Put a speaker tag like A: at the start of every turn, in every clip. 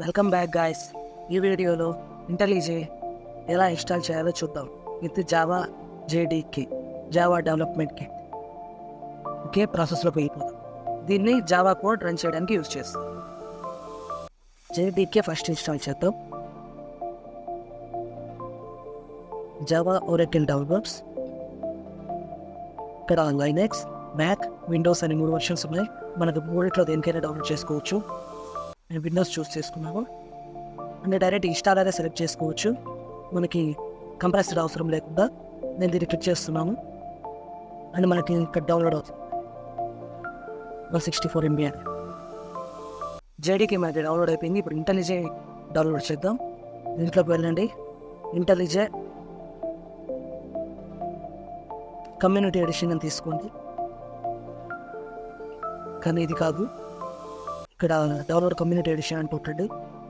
A: Welcome back guys. ఈ వీడియోలో ఇంటెలిజే ఎలా ఇన్స్టాల్ చేయాలో చూద్దాం with Java JDK Java development kit. Okay, ప్రాసెస్లోకి వెళ్ళిపోదాం. దీన్ని జావా కోడ్ రన్ చేయడానికి యూజ్ చేస్తాం. JDK ఫస్ట్ ఇన్స్టాల్ చేద్దాం. Java Oracle developers. ఇక్కడ లైనక్స్, మ్యాక్, విండోస్ అని 3 వర్షన్స్ ఉన్నాయి. మనకు మూడిట్లో దేనికైనా డౌన్లోడ్ చేసుకోవచ్చు. నేను విండోస్ చూస్ చేసుకున్నాను. అంటే డైరెక్ట్ ఇన్స్టాలరే సెలెక్ట్ చేసుకోవచ్చు. మనకి కంప్రెస్డ్ అవసరం లేకుండా నేను దీన్ని క్లిక్ చేస్తున్నాను. అండ్ మనకి ఇక్కడ డౌన్లోడ్ అవుతుంది 64 MB అని. JDK మనకి డౌన్లోడ్ అయిపోయింది. ఇప్పుడు ఇంటెలిజే డౌన్లోడ్ చేద్దాం. దీంట్లోకి వెళ్ళండి. ఇంటెలిజే కమ్యూనిటీ ఎడిషన్ అని తీసుకోండి. కానీ ఇది కాదు, ఇక్కడ డౌన్లోడ్ కమ్యూనిటీ ఎడిషన్ అంటుంటాడు.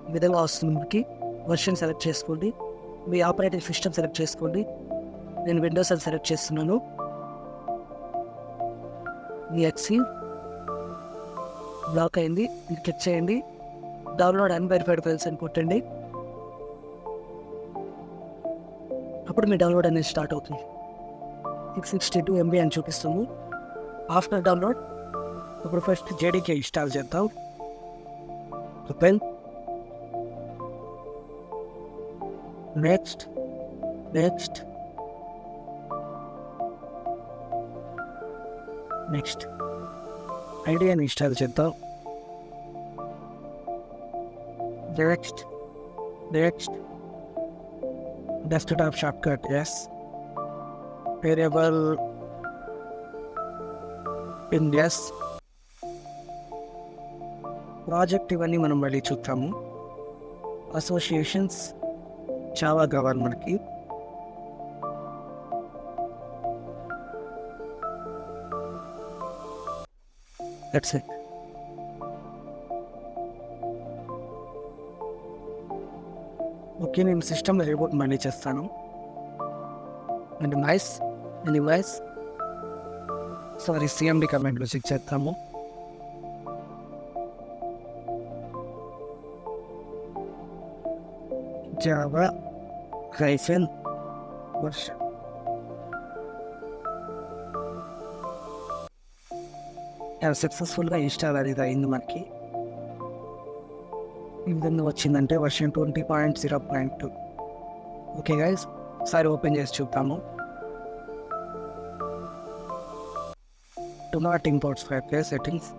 A: ఈ విధంగా వస్తుంది. మనకి వర్షన్ సెలెక్ట్ చేసుకోండి. మీ ఆపరేటింగ్ సిస్టమ్ సెలెక్ట్ చేసుకోండి. నేను విండోస్ అని సెలెక్ట్ చేస్తున్నాను. ఎక్సీ బ్లాక్ అయింది, ఇది క్లిక్ చేయండి. డౌన్లోడ్ అన్వెరిఫైడ్ ఫైల్స్ అని కొట్టండి. అప్పుడు మీ డౌన్లోడ్ అనేది స్టార్ట్ అవుతుంది. 662 MB అని చూపిస్తుంది. ఆఫ్టర్ డౌన్లోడ్ ఇప్పుడు ఫస్ట్ JDK ఇన్స్టాల్ చేద్దాం. ఓపెన్, నెక్స్ట్ ఐడియాని ఇన్స్టాల్ చేద్దాం. Next desktop shortcut yes, variable in yes, project ఇవన్నీ మనం మళ్ళీ చూద్దాము. అసోసియేషన్స్ జావా కావాలి మనకి. That's it. ఓకే, నేను సిస్టమ్లో రిపోర్ట్ మళ్ళీ చేస్తాను. And anyways sorry CMD కమెంట్లో check చేద్దాము. జావా హైఫెన్ వర్షన్ సక్సెస్ఫుల్గా ఇన్స్టాల్ అనేది అయింది. మనకి ఈ విధంగా వచ్చిందంటే వర్షన్ 20.0.2. ఓకే గైస్, ఒకసారి ఓపెన్ చేసి చూద్దాము. Do not import software settings.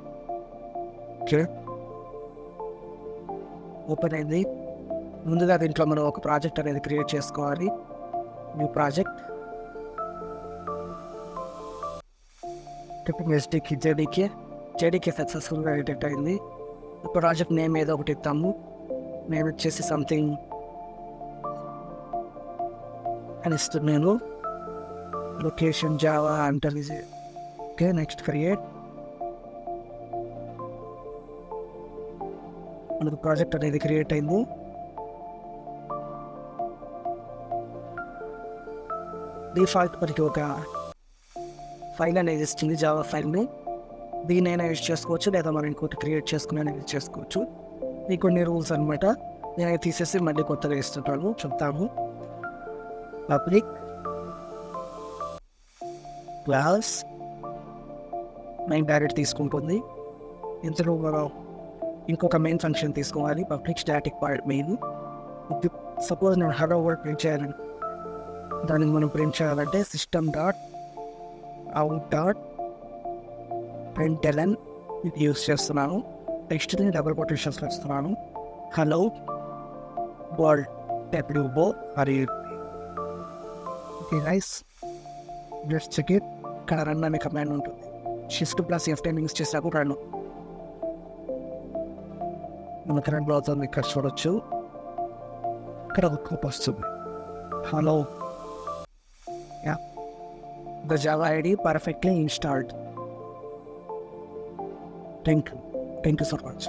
A: Okay, open అయింది. ముందుగా దీంట్లో మనం ఒక ప్రాజెక్ట్ అనేది క్రియేట్ చేసుకోవాలి. న్యూ ప్రాజెక్ట్, JDK సక్సెస్ఫుల్గా ఎడిట్ అయింది. ప్రాజెక్ట్ నేమ్ ఏదో ఒకటి ఇద్దాము. నేను వచ్చేసి సంథింగ్ అని ఇస్తున్నాను. Location Java ఇంటెలిజే. Okay, next create. మనకు ప్రాజెక్ట్ అనేది క్రియేట్ అయింది. డిఫాల్ట్ మనకి ఒక ఫైల్ అనేది ఇస్తుంది, జావా ఫైల్ని. దీనైనా యూజ్ చేసుకోవచ్చు, లేదా మనం ఇంకోటి క్రియేట్ చేసుకుని యూజ్ చేసుకోవచ్చు. ఈ కొన్ని రూల్స్ అనమాట. నేను తీసేసి మళ్ళీ కొత్తగా ఇస్తున్నాను, చెప్తాము. పబ్లిక్ క్లాస్ మెయిన్ డైరెక్ట్ తీసుకుంటుంది. ఇందులో మనం ఇంకొక మెయిన్ ఫంక్షన్ తీసుకోవాలి, public static part main. Suppose నేను హలో వర్డ్ ప్రింట్ చేయాలని, దానికి మనం ప్రింట్ చేయాలంటే system.out.println ఇది యూస్ చేస్తున్నాను. టెక్స్ట్ని డబుల్ కొటేషన్స్లో ఇస్తున్నాను. హలో వరల్డ్ WO మరియు okay guys, just check it. ఇక్కడ రన్ అనే కమాండ్ ఉంటుంది. Shift+F10 యూస్ చేసాక రన్ మన కరెంట్ బ్రౌజర్ ఇక్కడ చూడొచ్చు. ఇక్కడ ఒక కోప్ వస్తుంది. Hello, the Java ID perfectly installed. Thank you so much.